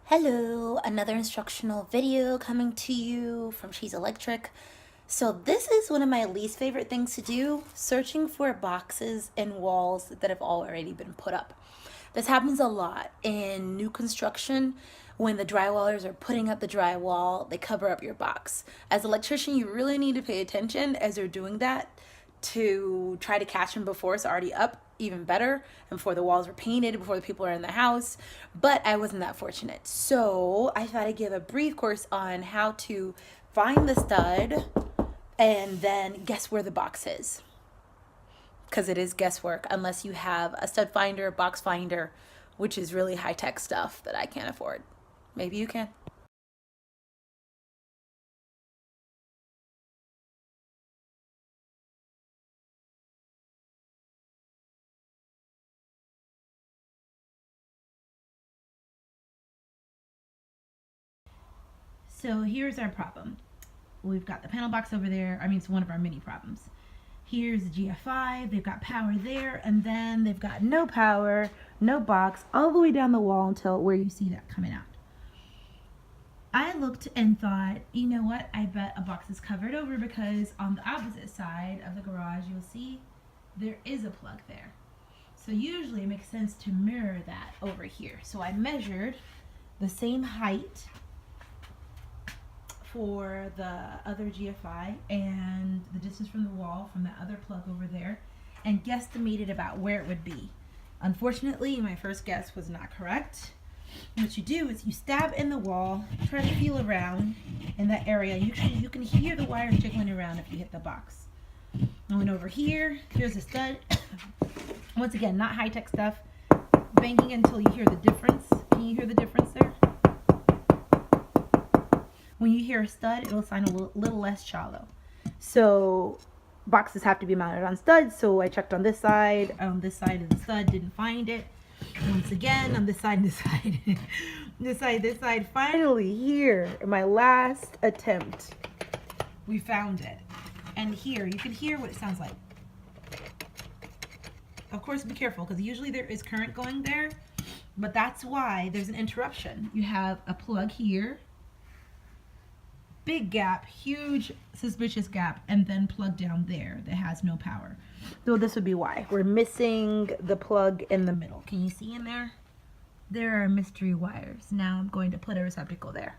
Hello, another instructional video coming to you from She's Electric. So this is one of my least favorite things to do, searching for boxes and walls that have already been put up. This happens a lot in new construction. When the drywallers are putting up the drywall, they cover up your box. As an electrician, you really need to pay attention as they're doing that to try to catch them before it's already up, even better, and before the walls were painted, before the people are in the house. But I wasn't that fortunate. So I thought I'd give a brief course on how to find the stud and then guess where the box is. Because it is guesswork unless you have a stud finder, box finder, which is really high-tech stuff that I can't afford. Maybe you can. So here's our problem. We've got the panel box over there. I mean, it's one of our mini problems. Here's the GFI. They've got power there, and then they've got no power, no box, all the way down the wall until where you see that coming out. I looked and thought, you know what? I bet a box is covered over because on the opposite side of the garage, you'll see there is a plug there. So usually it makes sense to mirror that over here. So I measured the same height for the other GFI and the distance from the wall from that other plug over there and guesstimated about where it would be. Unfortunately, my first guess was not correct. What you do is you stab in the wall, try to feel around in that area. You can hear the wires jiggling around if you hit the box. I went over here, here's a stud. Once again, not high-tech stuff. Banging until you hear the difference. Can you hear the difference there? When you hear a stud, it'll sound a little less shallow. So boxes have to be mounted on studs. So I checked on this side of the stud, didn't find it. Once again, on this side, this side. Finally, here, in my last attempt, we found it. And here, you can hear what it sounds like. Of course, be careful, because usually there is current going there, but that's why there's an interruption. You have a plug here, big gap, huge suspicious gap, and then plug down there that has no power. So this would be why. We're missing the plug in the middle. Can you see in there? There are mystery wires. Now I'm going to put a receptacle there.